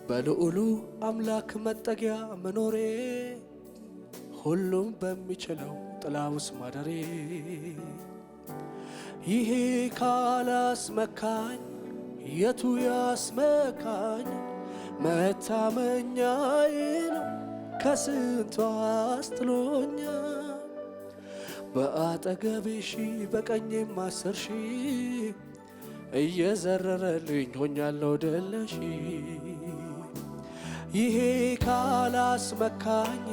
በልዑሉ አምላክ መጠጊያ መኖሬ ሁሉም በሚችለው ጥላ ውስጥ ማደሬ ይሄ ካላስመካኝ የቱ ያስመካኝ? መታመኛዬ ነው ከስንቱ አስጥሎኛል። በአጠገቤ ሺህ በቀኜም 10 ሺህ እየዘረረልኝ ሆኛለሁ ደለሺ። ይሄ ካላስመካኝ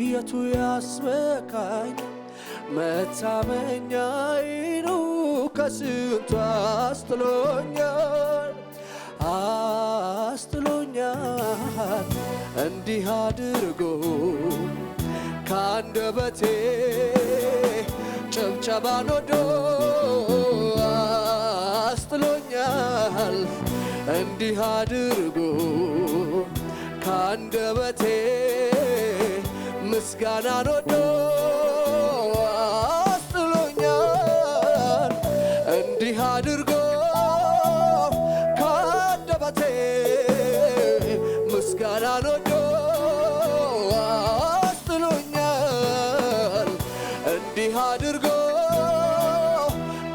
የቱ ያስመካኝ? መታመኛዬ ነው ከስንቱ አስጥሎኛል አስጥሎኛል። እንዲህ አድርጎ ከአንደበቴ ጭብጨባን ወዶ አስጥሎኛል። እንዲህ አድርጎ ከአንደበቴ ምስጋናን ወዶ አስጥሎኛል። እንዲህ አድርጎ ከአንደበቴ ምስጋናን ወዶ አስጥሎኛል። እንዲህ አድርጎ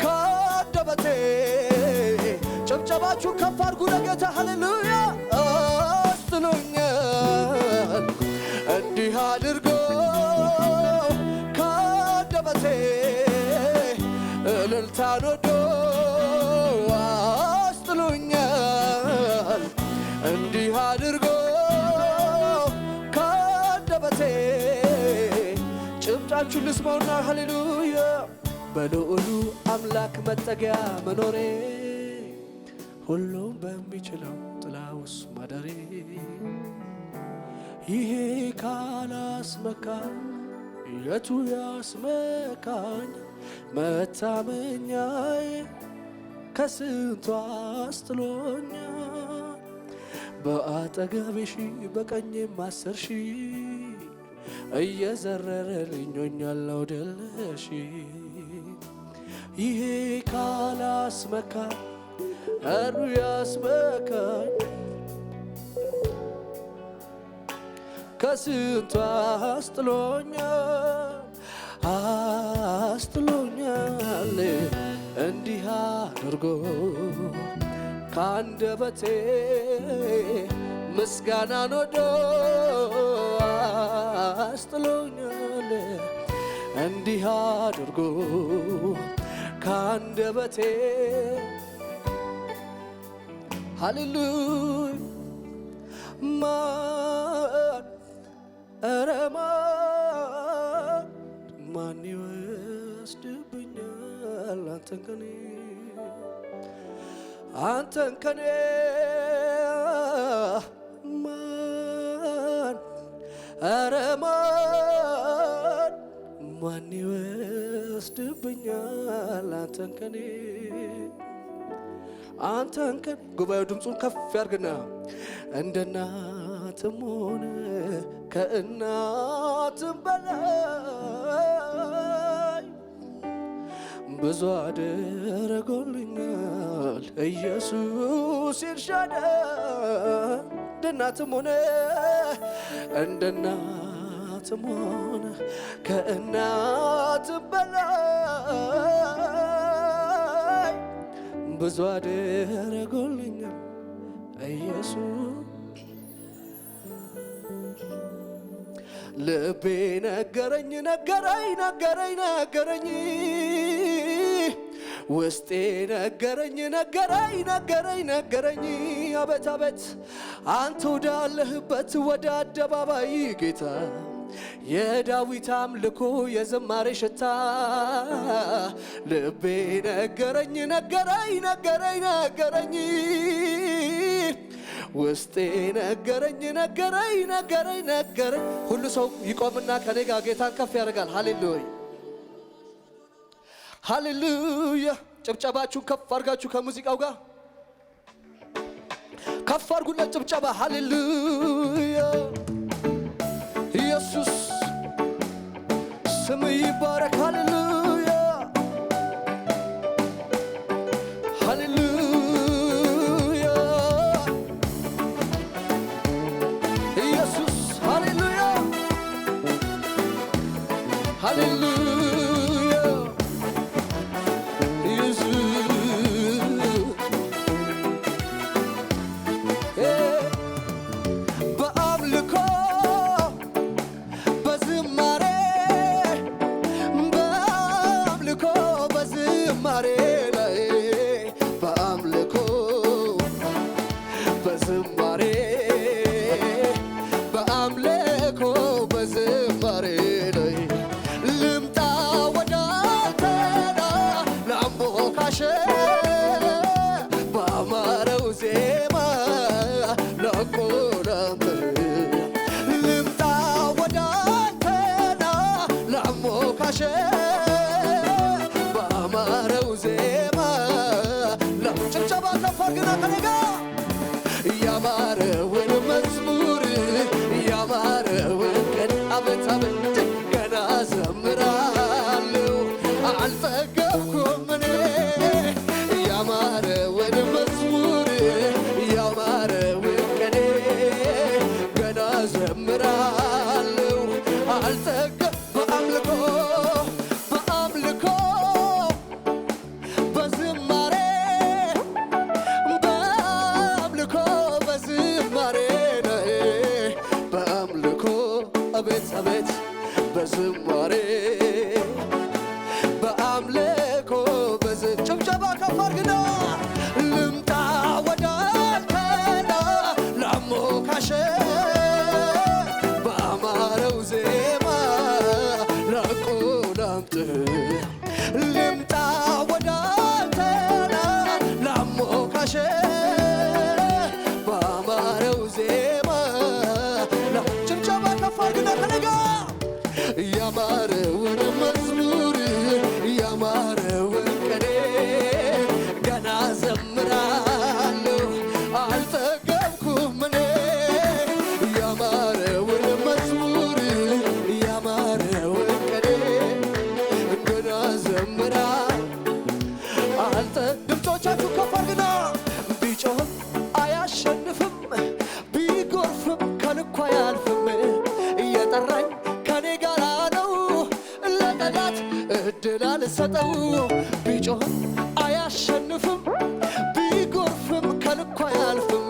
ከአንደበቴ ጭብጨባችሁን ከፍ አድርጉ ለጌታ ሃሌሉያ። አስጥሎኛል እንዲህ አድርጎ ከአንደበቴ እልልታን ወዶ አስጥሎኛል። እንዲህ አድርጎ ከአንደበቴ ጭብጫችሁን ልስማውና ሃሌሉያ። በልዑሉ አምላክ መጠጊያ መኖሬ ሁሉም በሚችለው ጥላ ውስጥ ማደሬ ይሄ ካላስመካኝ የቱ ያስመካኝ? መታመኛዬ ከስንቱ አስጥሎኛል። በአጠገቤ ሺህ በቀኜም 10 ሺህ እየዘረረልኝ ሆኛለሁ ደለሺ። ይሄ ካላስመካኝ እሩ ያስመካኝ? ከስንቱ አስጥሎኛል አስጥሎኛል። እንዲህ አድርጎ ከአንደበቴ ምስጋናን ወዶ አስጥሎኛል። እንዲህ አድርጎ ከአንደበቴ ሃሌሉያ። ማን ኧረ ማን ይወስድብኛል አንተን ከኔ አንተን ከኔ? ማን ኧረ ማን ይወስድብኛል አንተን ከኔ አንተን ከኔ? ጉባኤው ድምፁን ከፍ ያርግና እንደ እናትም ሆነ ከእናትም በላይ ብዙ አደረጎልኛል ኢየሱስ ኤልሻዳይ። እንደ እናትም ሆነ ከእናትም በላይ ብዙ አደረጎልኛል ኢየሱስ። ልቤ ነገረኝ ውስጤ ነገረኝ አቤት አቤት አንተ ወዳለህበት ወደ አደባባይ ጌታ የዳዊት አምልኮ የዘማሬ ሽታ ልቤ ነገረኝ ውስጤ ነገረኝ። ሁሉ ሰው ይቆምና ከኔ ጋር ጌታን ከፍ ያደርጋል። ሃሌሉያ ሃሌሉያ። ጭብጨባችሁን ከፍ አድርጋችሁ ከሙዚቃው ጋር ከፍ አድርጉና ጭብጨባ ሃሌሉያ። ኢየሱስ ስም ይባረክ። ሃሌሉያ ሃሌሉያ ሃሌሉያ በአምልኮ በዝማሬ በአምልኮ በዝማሬ ላይ በአምልኮ በዝማሬ በአምልኮ በዝማሬ ላይ ልምጣ ወደ አንተና ላሞካሽ በአማረው ዜማ ላቆራምር ልምጣ ወደ አንተና ላሞካሽ በአማረው ዜማ ጭብጨባ ከፍ አድርግና ከኔ ጋር ያማረውን መዝሙር ያማረውን ቀን አቤት አቤት ገና ዘምራለሁ አልጠገብኩም እኔ ያማረውን መዝሙር ያማረውን ቀን ገና ዘምራለሁ አልጠገብ በአምልኮ በአምልኮ በዝማሬ በአምልኮ በዝማሬ በአምልኮ አቤት አቤት በዝማሬ በአምልኮ ጭብጨባ ከፍ አድርግና ልምጣ ወደ አንተና ላሞካሽ በአማረው ዜማ ላቆላምጥ ልምጣ ወደ አንተና ላሞካሽ በአማረው ዜማ ጭብጨባ ከፍ አድርግና ከኔ ጋር ያማረውን መዝሙር ያማረውን ቀኔ ገና ዘምራለሁ አልጠገብኩም እኔ ያማረውን መዝሙር ያማረውን ቀኔ ገና ዘምራለሁ ድምፆቻችሁ ከፍ አድርግና ቢጮህም አያሸንፍም ቢጎርፍም ከልኩ አያልፍም እየጠራኝ ከኔ ጋር ነው ለጠላት እድል አልሰጠው ቢጮህም አያሸንፍም ቢጎርፍም ከልኩ አያልፍም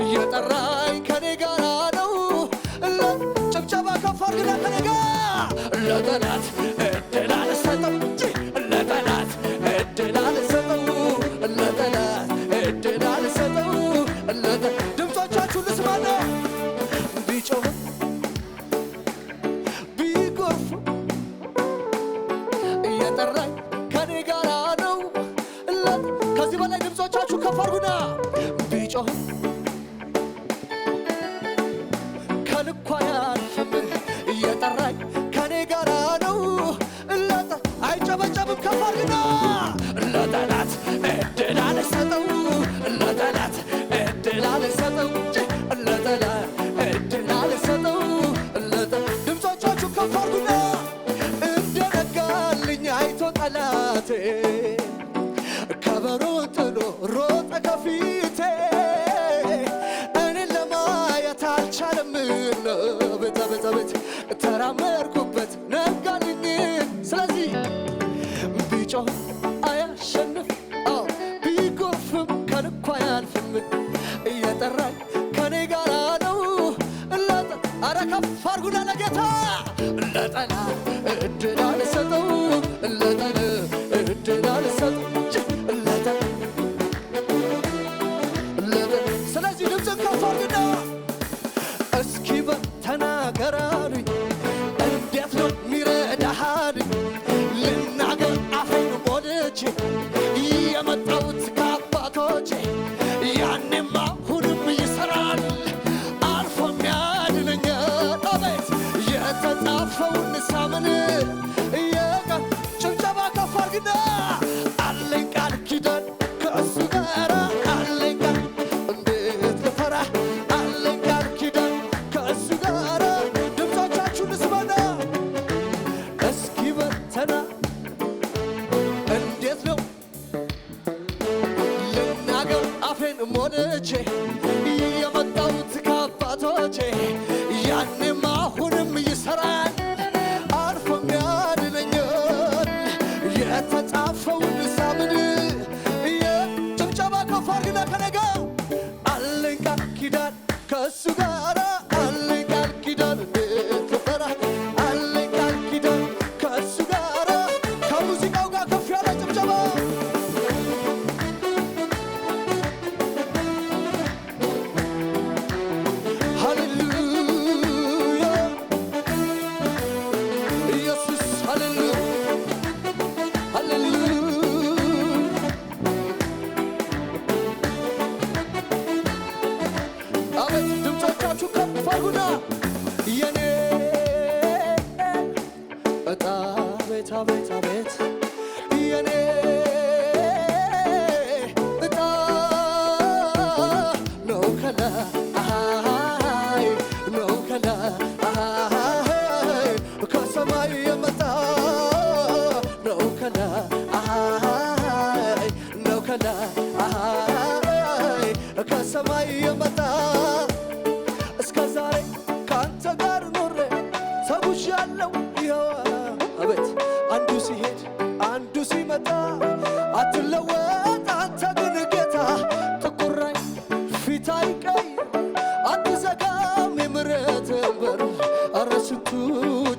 እየጠራኝ ከኔ ጋር ነው ጭብጨባ ከፍ አድርግና ከኔ ጋር ለጠላት እድል አልሰጠው ለጠላት እድል አልሰጠው ለጠላት እድል አልሰጠው ድምፆቻችሁ ልስማና ቢጮህም ቢጎርፍም እየጠራኝ ከኔ ጋር ነው ከዚህ በላይ ድምፆቻችሁ ከፍ አድርጉና ቢጮህም ከልኩ አያልፍም እየጠራኝ ከኔ ጋር ነው አይጨበጨብም ከፍ አድርግና ለጠላት እድል አልሰጠው ለጠላት እድል አልሰጠው ለጠላት እድል አልሰጠው ድምፆቻችሁ ከፍ አድርጉና እንደነጋልኝ አይቶ ጠላቴ ከበሮ ጥሎ ሮጠ ከፊቴ እኔን ለማየት አልቻለምና ቤት ቤት ቤት ተራመድኩበት ነጋልኝ ስለዚህ ቢጮህ አያሸንፍ ቢጎርፍም ከልኩ አያልፍም እየጠራኝ ከኔ ጋር ነው አረ ከፍ አድርጉና ለጌታ ለጠላት እድል አልሰጠው ለጠላት እድል አልሰጠው ስለዚህ ድምፅን ከፍ አድርግና እስኪ በተናገር አሉኝ እንዴት ነው ሚረዳህ አሉኝ ልናገር አፌን ሞልቼ የመጣሁት ከአባቶቼ ያኔማ አሁንም ይሰራል አልፎም ያድነኛል አቤት የተጻፈውን ሳምን ኪዳን ከእሱ ጋር አለኝ ቃል ኪዳን እንዴት ልፈራ አለኝ ቃል ኪዳን ከእሱ ጋር ከሙዚቃው ጋር ከፍ ያለ ጭብጨባ ሃሌሉያ ኢየሱስ ሃሌሉያ ሃሌሉያ አቤት ድምፆቻችሁ ከፍ አድርጉና የኔ ዕጣ ቤት አቤት አቤት የኔ ዕጣ ነው ከላይ ነው ከላይ ከሰማይ የመጣ ነው ከላይ ነው ከላይ ከሰማይ የመጣ እስከ ዛሬ ካንተ ጋር ኖሬ ተጉዣለሁ ይኸው አቤት አንዱ ሲሄድ አንዱ ሲመጣ አትለወጥ አንተ ግን ጌታ ጥቁራኝ ፊት አይቀይር አትዘጋም የምሕረትህን በር ኧረ ስንቱ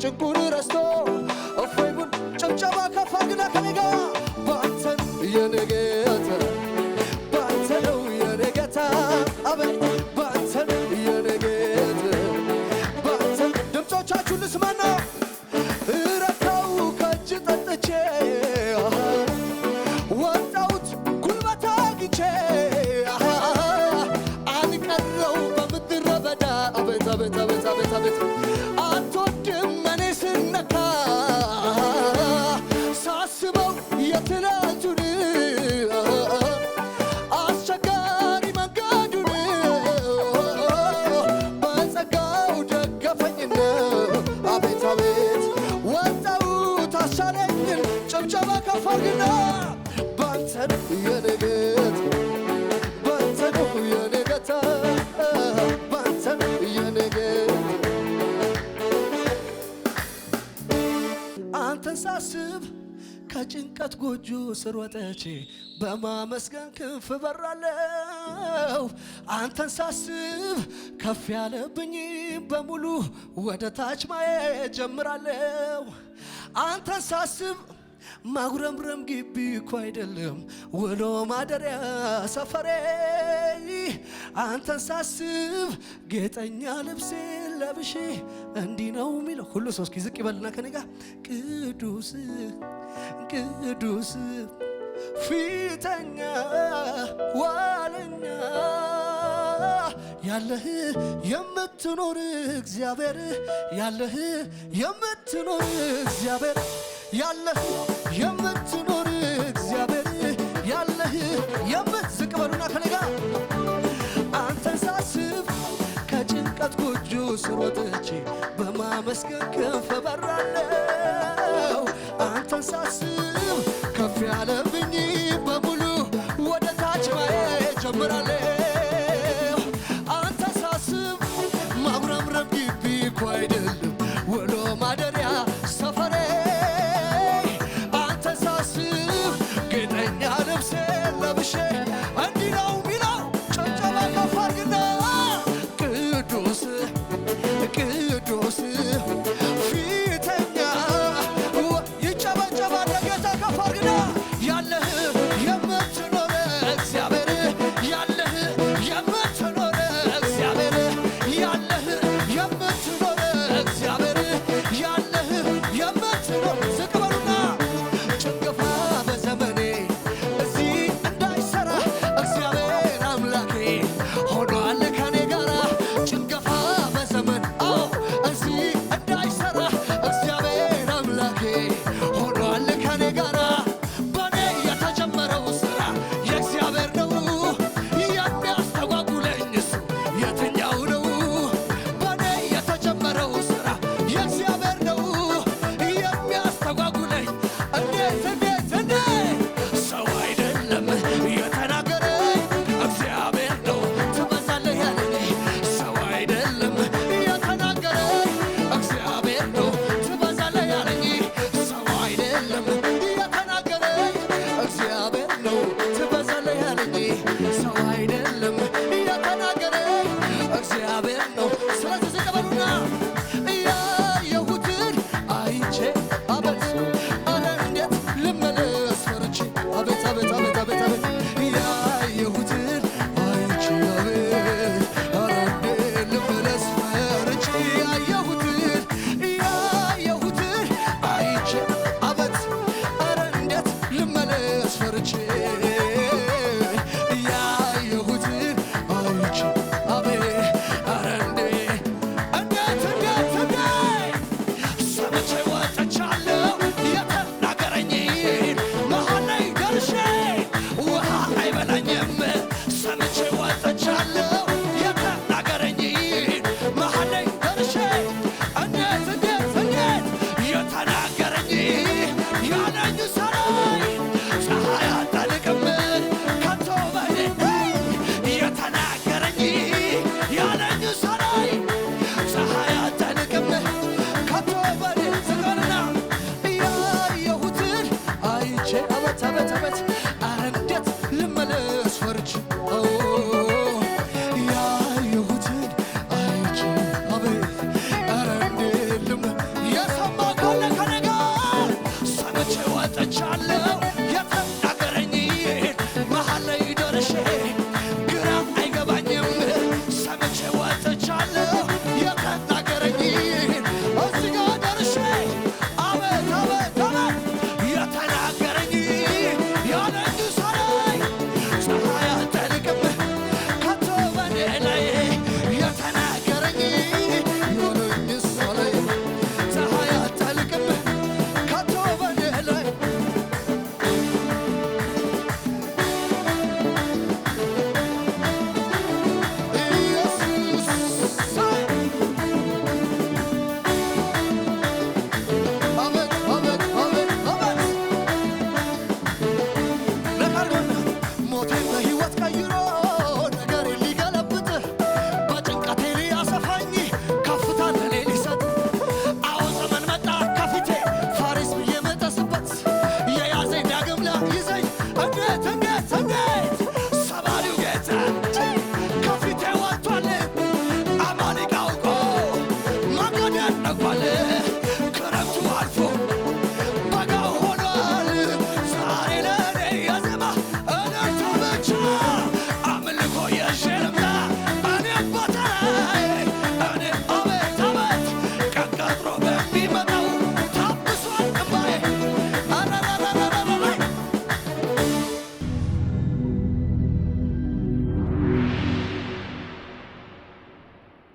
ጭንቁን ረስቶ እፎይ ብሎ ጭብጨባ ከፍ አድርግና ከኔ ጋር ባንተ የኔ ጌታ ባንተ ነው የኔ ጌታ አቤት ባንተ ነው የኔ ጌታ ባንተ ድምፆቻችሁን ልስማና እረካው ከእጅ ጠጥቼ ወጣሁት ጉልበት አግኝቼ አልቀረው በምድረ በዳ አቤት አቤት አቤት አቤት አቤት አትወድም እኔ ስነካ ሳስበው የትናንቱን አስቸጋሪ መንገዱን በጸጋው ደገፈኝና አቤት አቤት ወጣሁት አሻለኝን ጭብጨባ ከፍ አድርግና ባንተ ነው የኔ ጌታ ባንተ ነው የኔ ጌታ ባንተ ነው የኔ ጌታ አንተን ሳስብ ከጭንቀት ጎጆ ስር ወጥቼ በማመስገን ክንፍ በራለሁ አንተን ሳስብ ከፍ ያለብኝ በሙሉ ወደ ታች ማየት ጀምራለሁ አንተን ሳስብ ማጉረምረም ግቢ እኮ አይደለም ውሎ ማደሪያ ሰፈሬ አንተን ሳስብ ጌጠኛ ልብሴ ለብሼ እንዲህ ነው የሚለው ሁሉ ሰው እስኪ ዝቅ ይበልና ከኔ ጋር ቅዱስ ቅዱስ ፊተኛ ዋለኛ ያለህ የምትኖር እግዚአብሔር ያለህ የምትኖር እግዚአብሔር ያለህ የምትኖር እግዚአብሔር ያለህ ዝቅ በሉና ከኔ ጋር አንተን ሳስብ ከጭንቀት ጎጆ ስር ወጥቼ በማመስገን ክንፍ በራለሁ አንተን ሳስብ ከፍ ያለ